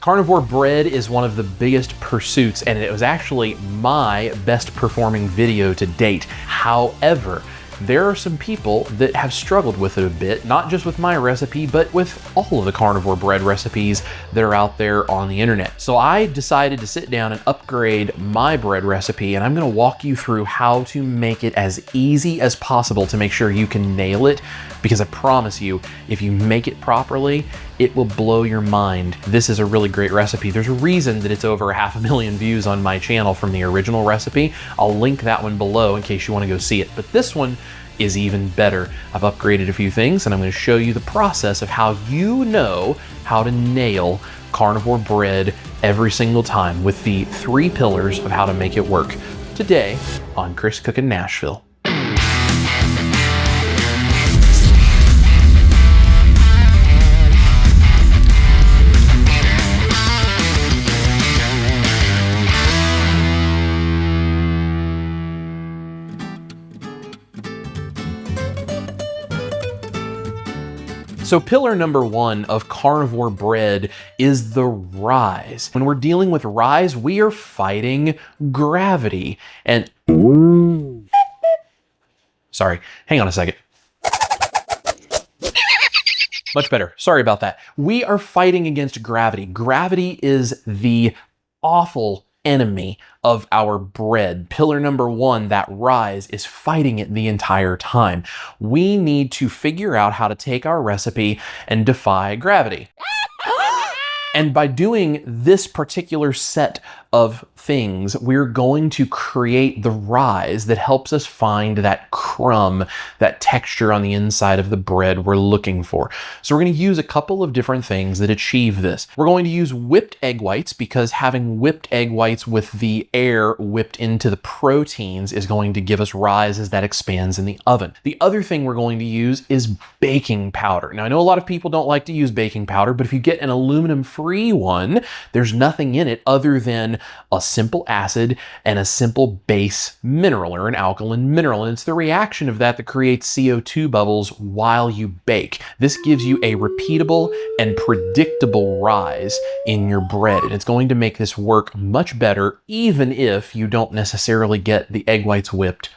Carnivore bread is one of the biggest pursuits, and it was actually my best performing video to date. However, there are some people that have struggled with it a bit, not just with my recipe, but with all of the carnivore bread recipes that are out there on the internet. So I decided to sit down and upgrade my bread recipe, and I'm gonna walk you through how to make it as easy as possible to make sure you can nail it, because I promise you, if you make it properly, it will blow your mind. This is a really great recipe. There's a reason that it's over 500,000 views on my channel from the original recipe. I'll link that one below in case you want to go see it. But this one is even better. I've upgraded a few things, and I'm going to show you the process of how you know how to nail carnivore bread every single time with the 3 pillars of how to make it work. Today on Chris Cookin' Nashville. So pillar number 1 of carnivore bread is the rise. When we're dealing with rise, we are fighting gravity. And sorry, hang on a second. Much better. Sorry about that. We are fighting against gravity. Gravity is the awful enemy of our bread. Pillar number 1, that rise, is fighting it the entire time. We need to figure out how to take our recipe and defy gravity. And by doing this particular set of things, we're going to create the rise that helps us find that crumb, that texture on the inside of the bread we're looking for. So we're going to use a couple of different things that achieve this. We're going to use whipped egg whites, because having whipped egg whites with the air whipped into the proteins is going to give us rise as that expands in the oven. The other thing we're going to use is baking powder. Now, I know a lot of people don't like to use baking powder, but if you get an aluminum-free one, there's nothing in it other than a simple acid and a simple base mineral, or an alkaline mineral, and it's the reaction of that creates CO2 bubbles while you bake. This gives you a repeatable and predictable rise in your bread, and it's going to make this work much better even if you don't necessarily get the egg whites whipped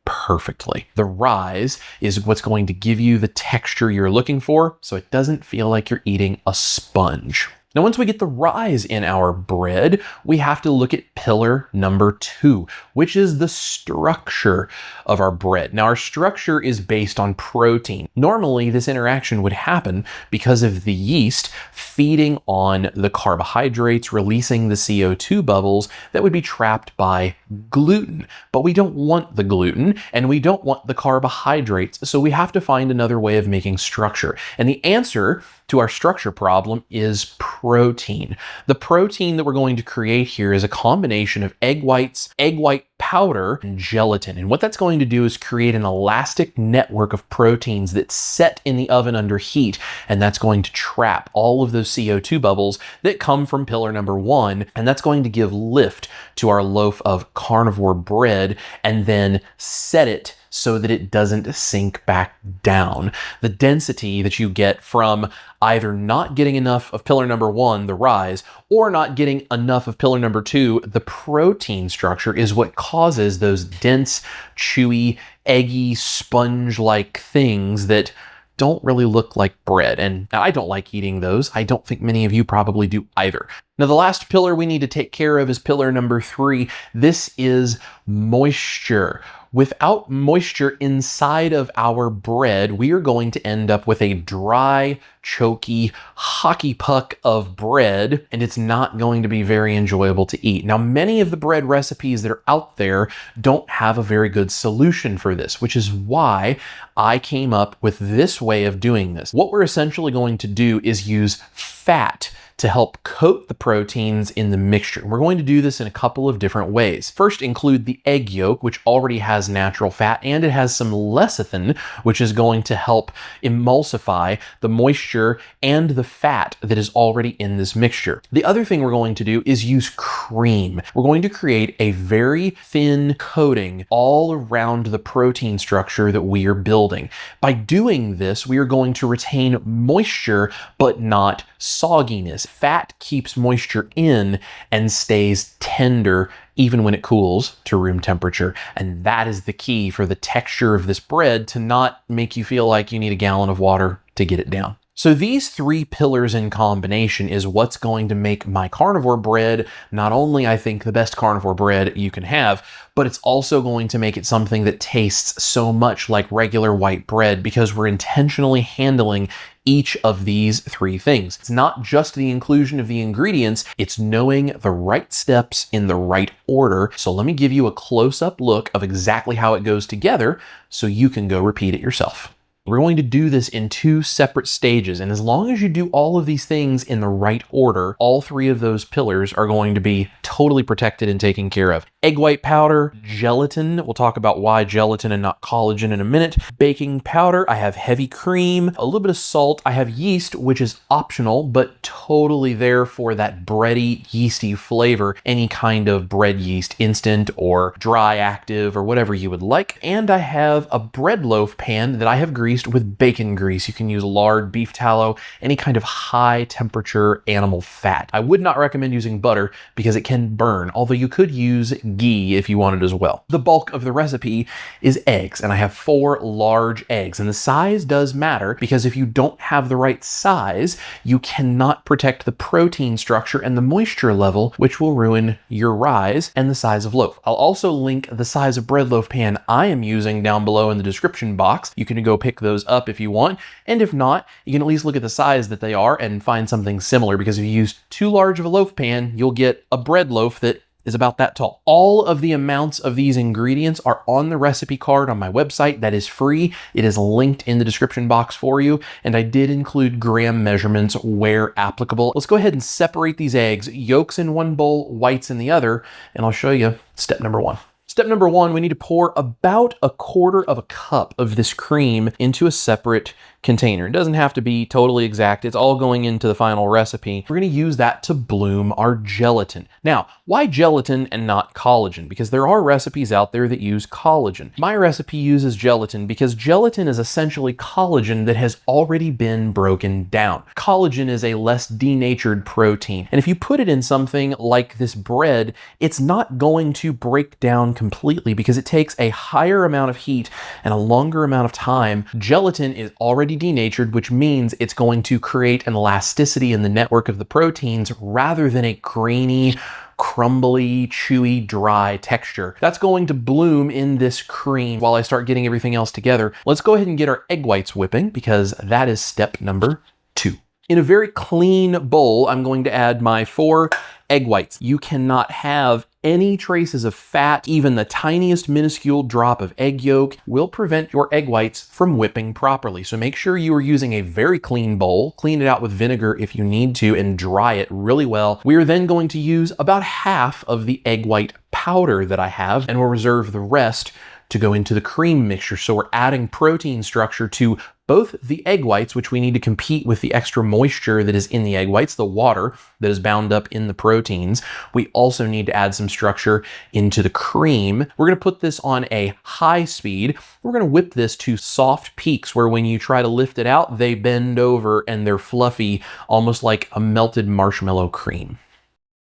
perfectly. The rise is what's going to give you the texture you're looking for, so it doesn't feel like you're eating a sponge. Now, once we get the rise in our bread, we have to look at pillar number 2, which is the structure of our bread. Now, our structure is based on protein. Normally, this interaction would happen because of the yeast feeding on the carbohydrates, releasing the CO2 bubbles that would be trapped by gluten. But we don't want the gluten, and we don't want the carbohydrates, so we have to find another way of making structure. And the answer to our structure problem is protein. The protein that we're going to create here is a combination of egg whites, egg white powder, and gelatin. And what that's going to do is create an elastic network of proteins that set in the oven under heat, and that's going to trap all of those CO2 bubbles that come from pillar number 1, and that's going to give lift to our loaf of carnivore bread and then set it so that it doesn't sink back down. The density that you get from either not getting enough of pillar number 1, the rise, or not getting enough of pillar number 2, the protein structure, is what causes those dense, chewy, eggy, sponge-like things that don't really look like bread. And I don't like eating those. I don't think many of you probably do either. Now, the last pillar we need to take care of is pillar number 3. This is moisture. Without moisture inside of our bread, we are going to end up with a dry, choky hockey puck of bread, and it's not going to be very enjoyable to eat. Now, many of the bread recipes that are out there don't have a very good solution for this, which is why I came up with this way of doing this. What we're essentially going to do is use fat to help coat the proteins in the mixture. We're going to do this in a couple of different ways. First, include the egg yolk, which already has natural fat, and it has some lecithin, which is going to help emulsify the moisture and the fat that is already in this mixture. The other thing we're going to do is use cream. We're going to create a very thin coating all around the protein structure that we are building. By doing this, we are going to retain moisture, but not sogginess. because fat keeps moisture in and stays tender even when it cools to room temperature. And that is the key for the texture of this bread to not make you feel like you need a gallon of water to get it down. So these three pillars in combination is what's going to make my carnivore bread not only, I think, the best carnivore bread you can have, but it's also going to make it something that tastes so much like regular white bread because we're intentionally handling each of these three things. It's not just the inclusion of the ingredients, it's knowing the right steps in the right order. So let me give you a close-up look of exactly how it goes together so you can go repeat it yourself. We're going to do this in two separate stages, and as long as you do all of these things in the right order, all three of those pillars are going to be totally protected and taken care of. Egg white powder, gelatin, we'll talk about why gelatin and not collagen in a minute. Baking powder, I have heavy cream, a little bit of salt, I have yeast, which is optional, but totally there for that bready, yeasty flavor, any kind of bread yeast, instant or dry active or whatever you would like. And I have a bread loaf pan that I have greased with bacon grease. You can use lard, beef tallow, any kind of high temperature animal fat. I would not recommend using butter because it can burn, although you could use ghee if you wanted as well. The bulk of the recipe is eggs, and I have 4 large eggs, and the size does matter because if you don't have the right size, you cannot protect the protein structure and the moisture level, which will ruin your rise and the size of loaf. I'll also link the size of bread loaf pan I am using down below in the description box. You can go pick those up if you want, and if not, you can at least look at the size that they are and find something similar, because if you use too large of a loaf pan, you'll get a bread loaf that is about that tall. All of the amounts of these ingredients are on the recipe card on my website that is free. It is linked in the description box for you, and I did include gram measurements where applicable. Let's go ahead and separate these eggs, yolks in one bowl, whites in the other, and I'll show you step number 1. Step number 1, we need to pour about 1/4 cup of this cream into a separate container. It doesn't have to be totally exact. It's all going into the final recipe. We're going to use that to bloom our gelatin. Now, why gelatin and not collagen? Because there are recipes out there that use collagen. My recipe uses gelatin because gelatin is essentially collagen that has already been broken down. Collagen is a less denatured protein, and if you put it in something like this bread, it's not going to break down completely because it takes a higher amount of heat and a longer amount of time. Gelatin is already denatured, which means it's going to create an elasticity in the network of the proteins rather than a grainy, crumbly, chewy, dry texture. That's going to bloom in this cream while I start getting everything else together. Let's go ahead and get our egg whites whipping because that is step number 2. In a very clean bowl, I'm going to add my 4 egg whites. You cannot have any traces of fat. Even the tiniest minuscule drop of egg yolk will prevent your egg whites from whipping properly. So make sure you are using a very clean bowl, clean it out with vinegar if you need to, and dry it really well. We are then going to use about half of the egg white powder that I have, and we'll reserve the rest to go into the cream mixture. So we're adding protein structure to both the egg whites, which we need to compete with the extra moisture that is in the egg whites, the water that is bound up in the proteins. We also need to add some structure into the cream. We're going to put this on a high speed. We're going to whip this to soft peaks where when you try to lift it out, they bend over and they're fluffy, almost like a melted marshmallow cream.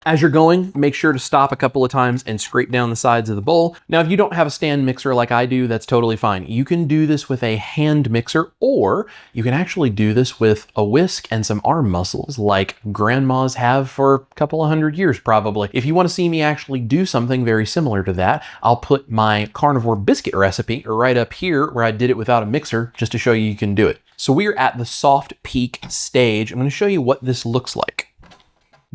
As you're going, make sure to stop a couple of times and scrape down the sides of the bowl. Now, if you don't have a stand mixer like I do, that's totally fine. You can do this with a hand mixer, or you can actually do this with a whisk and some arm muscles like grandmas have for a couple of 100 years probably. If you want to see me actually do something very similar to that, I'll put my carnivore biscuit recipe right up here where I did it without a mixer just to show you can do it. So we're at the soft peak stage. I'm going to show you what this looks like.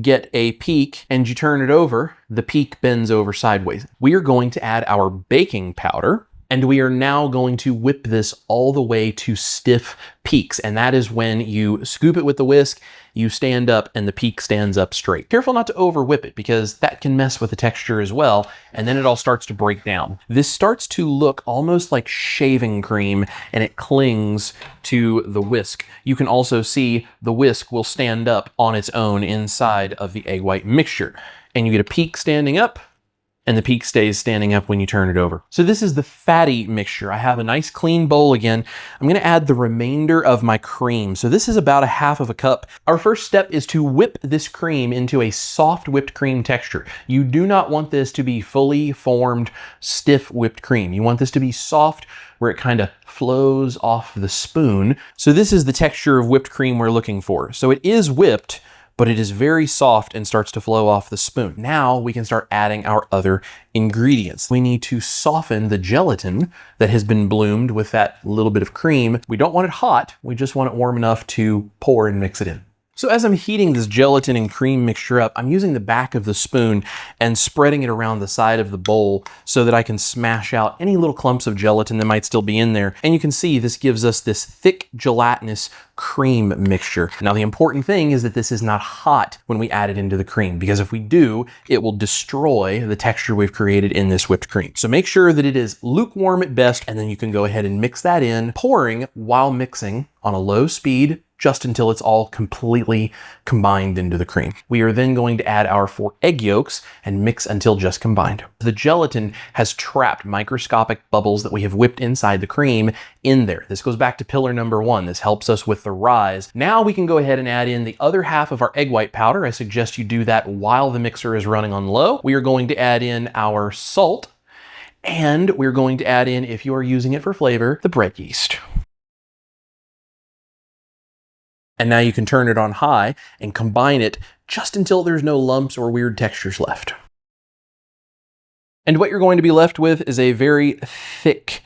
Get a peak and you turn it over, the peak bends over sideways. We are going to add our baking powder, and we are now going to whip this all the way to stiff peaks. And that is when you scoop it with the whisk, you stand up and the peak stands up straight. Careful not to over whip it because that can mess with the texture as well. And then it all starts to break down. This starts to look almost like shaving cream and it clings to the whisk. You can also see the whisk will stand up on its own inside of the egg white mixture. And you get a peak standing up and the peak stays standing up when you turn it over. So this is the fatty mixture. I have a nice clean bowl again. I'm gonna add the remainder of my cream. So this is about a half of a cup. Our first step is to whip this cream into a soft whipped cream texture. You do not want this to be fully formed, stiff whipped cream. You want this to be soft where it kind of flows off the spoon. So this is the texture of whipped cream we're looking for. So it is whipped, but it is very soft and starts to flow off the spoon. Now we can start adding our other ingredients. We need to soften the gelatin that has been bloomed with that little bit of cream. We don't want it hot, we just want it warm enough to pour and mix it in. So as I'm heating this gelatin and cream mixture up, I'm using the back of the spoon and spreading it around the side of the bowl so that I can smash out any little clumps of gelatin that might still be in there. And you can see this gives us this thick gelatinous cream mixture. Now the important thing is that this is not hot when we add it into the cream, because if we do, it will destroy the texture we've created in this whipped cream. So make sure that it is lukewarm at best, and then you can go ahead and mix that in, pouring while mixing on a low speed, just until it's all completely combined into the cream. We are then going to add our 4 egg yolks and mix until just combined. The gelatin has trapped microscopic bubbles that we have whipped inside the cream in there. This goes back to pillar number 1. This helps us with the rise. Now we can go ahead and add in the other half of our egg white powder. I suggest you do that while the mixer is running on low. We are going to add in our salt, and we're going to add in, if you are using it for flavor, the bread yeast. And now you can turn it on high and combine it just until there's no lumps or weird textures left. And what you're going to be left with is a very thick,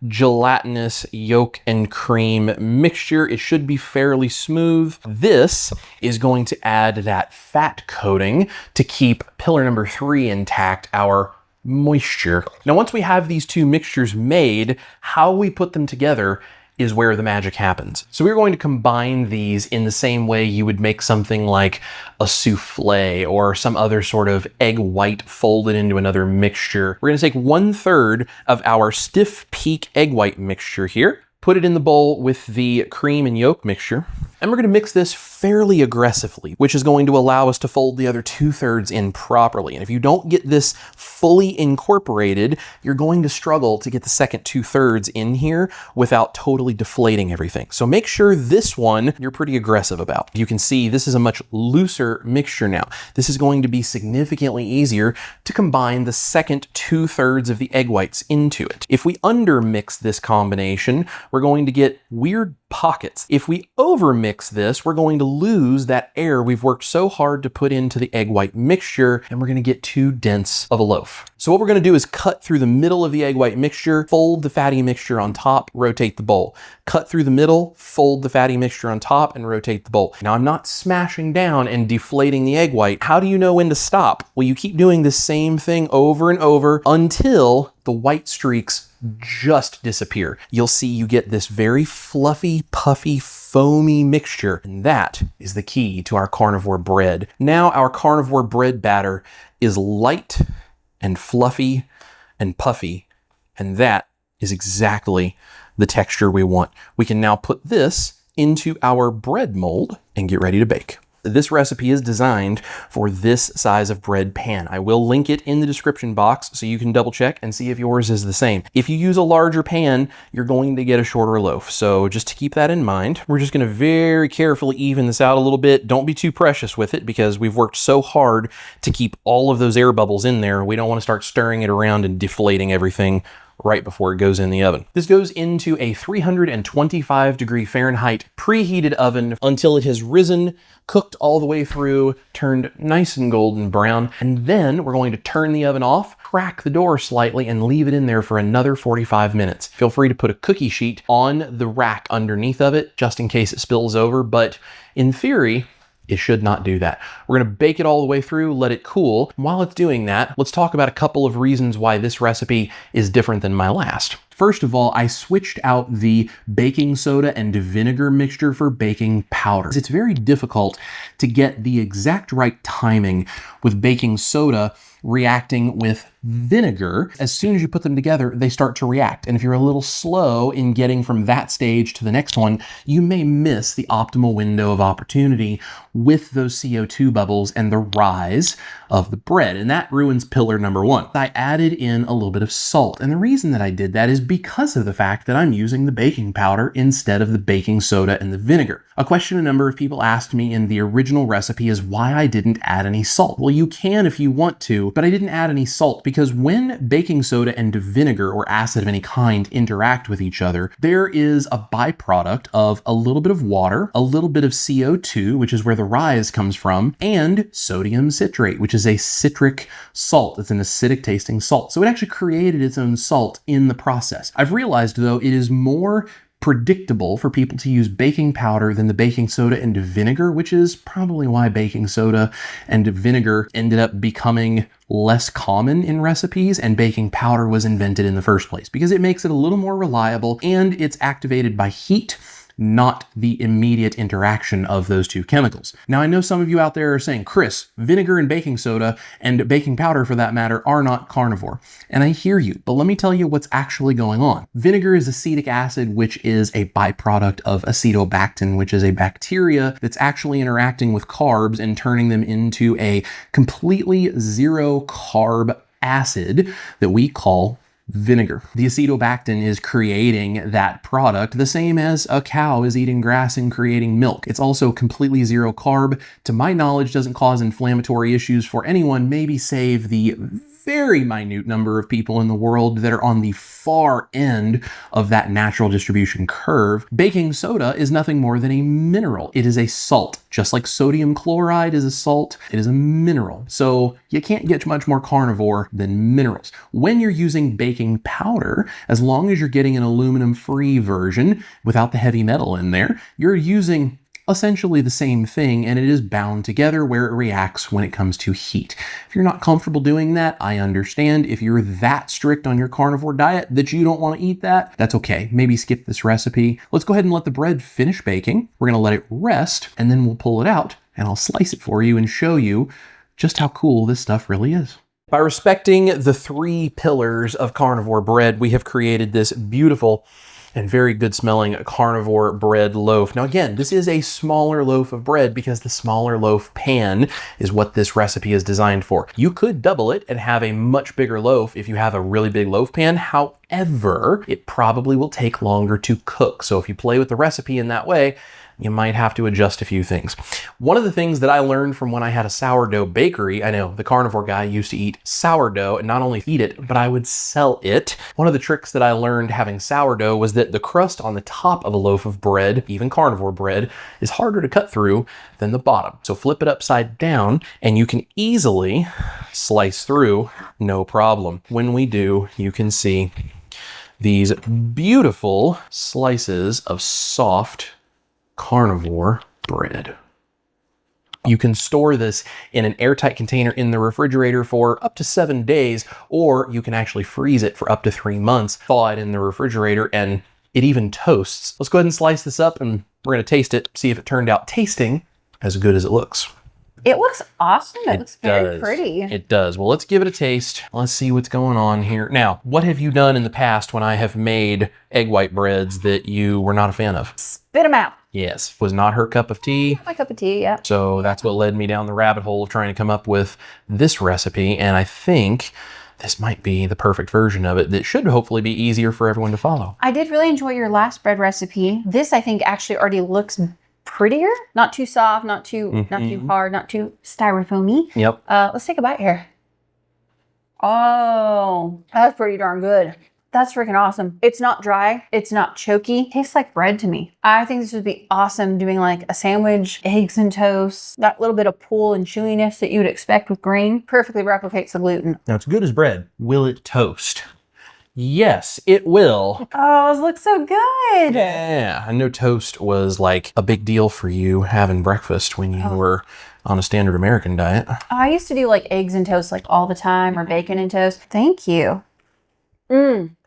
gelatinous yolk and cream mixture. It should be fairly smooth. This is going to add that fat coating to keep pillar number 3 intact, our moisture. Now, once we have these two mixtures made, how we put them together is where the magic happens. So we're going to combine these in the same way you would make something like a souffle or some other sort of egg white folded into another mixture. We're gonna take 1/3 of our stiff peak egg white mixture here, put it in the bowl with the cream and yolk mixture, and we're gonna mix this fairly aggressively, which is going to allow us to fold the other 2/3 in properly. And if you don't get this fully incorporated, you're going to struggle to get the second 2/3 in here without totally deflating everything. So make sure this one you're pretty aggressive about. You can see this is a much looser mixture now. This is going to be significantly easier to combine the second 2/3 of the egg whites into it. If we undermix this combination, we're going to get weird pockets. If we overmix this, we're going to lose that air we've worked so hard to put into the egg white mixture, and we're going to get too dense of a loaf. So what we're going to do is cut through the middle of the egg white mixture, fold the fatty mixture on top, rotate the bowl. Cut through the middle, fold the fatty mixture on top, and rotate the bowl. Now I'm not smashing down and deflating the egg white. How do you know when to stop? Well, you keep doing the same thing over and over until the white streaks just disappear. You'll see you get this very fluffy, puffy, foamy mixture, and that is the key to our carnivore bread. Now our carnivore bread batter is light and fluffy and puffy, and that is exactly the texture we want. We can now put this into our bread mold and get ready to bake. This recipe is designed for this size of bread pan. I will link it in the description box so you can double check and see if yours is the same. If you use a larger pan, you're going to get a shorter loaf. So just to keep that in mind, we're just going to very carefully even this out a little bit. Don't be too precious with it because we've worked so hard to keep all of those air bubbles in there. We don't want to start stirring it around and deflating everything right before it goes in the oven. This goes into a 325°F preheated oven until it has risen, cooked all the way through, turned nice and golden brown, and then we're going to turn the oven off, crack the door slightly, and leave it in there for another 45 minutes. Feel free to put a cookie sheet on the rack underneath of it, just in case it spills over, but in theory, it should not do that. We're gonna bake it all the way through, let it cool. While it's doing that, let's talk about a couple of reasons why this recipe is different than my last. First of all, I switched out the baking soda and vinegar mixture for baking powder. It's very difficult to get the exact right timing with baking soda reacting with vinegar. As soon as you put them together, they start to react. And if you're a little slow in getting from that stage to the next one, you may miss the optimal window of opportunity with those CO2 bubbles and the rise of the bread. And that ruins pillar number one. I added in a little bit of salt. And the reason that I did that is because of the fact that I'm using the baking powder instead of the baking soda and the vinegar. A question a number of people asked me in the original recipe is why I didn't add any salt. Well, you can if you want to, but I didn't add any salt because when baking soda and vinegar or acid of any kind interact with each other, there is a byproduct of a little bit of water, a little bit of CO2, which is where the rise comes from, and sodium citrate, which is a citric salt. It's an acidic tasting salt. So it actually created its own salt in the process. I've realized though, it is more predictable for people to use baking powder than the baking soda and vinegar, which is probably why baking soda and vinegar ended up becoming less common in recipes and baking powder was invented in the first place, because it makes it a little more reliable and it's activated by heat, not the immediate interaction of those two chemicals. Now, I know some of you out there are saying, Chris, vinegar and baking soda and baking powder for that matter are not carnivore. And I hear you, but let me tell you what's actually going on. Vinegar is acetic acid, which is a byproduct of acetobactin, which is a bacteria that's actually interacting with carbs and turning them into a completely zero carb acid that we call vinegar. The acetobactin is creating that product the same as a cow is eating grass and creating milk. It's also completely zero carb. To my knowledge, doesn't cause inflammatory issues for anyone, maybe save the very minute number of people in the world that are on the far end of that natural distribution curve. Baking soda is nothing more than a mineral. It is a salt. Just like sodium chloride is a salt, it is a mineral. So you can't get much more carnivore than minerals. When you're using baking powder, as long as you're getting an aluminum-free version without the heavy metal in there, you're using essentially the same thing, and it is bound together where it reacts when it comes to heat. If you're not comfortable doing that, I understand. If you're that strict on your carnivore diet that you don't want to eat that, that's okay. Maybe skip this recipe. Let's go ahead and let the bread finish baking. We're going to let it rest, and then we'll pull it out, and I'll slice it for you and show you just how cool this stuff really is. By respecting the 3 pillars of carnivore bread, we have created this beautiful and very good smelling carnivore bread loaf. Now again, this is a smaller loaf of bread because the smaller loaf pan is what this recipe is designed for. You could double it and have a much bigger loaf if you have a really big loaf pan. However, it probably will take longer to cook. So if you play with the recipe in that way, you might have to adjust a few things. One of the things that I learned from when I had a sourdough bakery, I know the carnivore guy used to eat sourdough and not only eat it, but I would sell it. One of the tricks that I learned having sourdough was that the crust on the top of a loaf of bread, even carnivore bread, is harder to cut through than the bottom. So flip it upside down and you can easily slice through, no problem. When we do, you can see these beautiful slices of soft carnivore bread. You can store this in an airtight container in the refrigerator for up to 7 days, or you can actually freeze it for up to 3 months, thaw it in the refrigerator, and it even toasts. Let's go ahead and slice this up and we're going to taste it, see if it turned out tasting as good as it looks. It looks awesome. It looks very pretty. It does. Well, let's give it a taste. Let's see what's going on here. Now, what have you done in the past when I have made egg white breads that you were not a fan of? Spit them out. Yes. Was not her cup of tea. Not my cup of tea, yeah. So that's what led me down the rabbit hole of trying to come up with this recipe. And I think this might be the perfect version of it that should hopefully be easier for everyone to follow. I did really enjoy your last bread recipe. This, I think, actually already looks prettier. Not too soft, not too hard, not too styrofoamy. Yep. Let's take a bite here. Oh, that's pretty darn good. That's freaking awesome. It's not dry. It's not choky. It tastes like bread to me. I think this would be awesome doing like a sandwich, eggs and toast, that little bit of pull and chewiness that you would expect with grain perfectly replicates the gluten. Now it's good as bread. Will it toast? Yes, it will. Oh, this looks so good. Yeah, I know toast was like a big deal for you having breakfast when you were on a standard American diet. I used to do like eggs and toast like all the time, or bacon and toast. Thank you.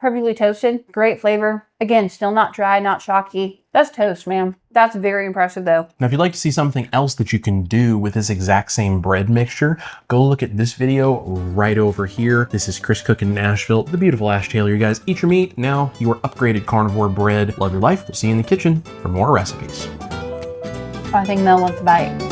Perfectly toasted. Great flavor. Again, still not dry, not chalky. That's toast, man. That's very impressive though. Now, if you'd like to see something else that you can do with this exact same bread mixture, go look at this video right over here. This is Chris Cook in Nashville, the beautiful Ash Taylor. You guys eat your meat, now your upgraded carnivore bread. Love your life. We'll see you in the kitchen for more recipes. I think Mel wants a bite.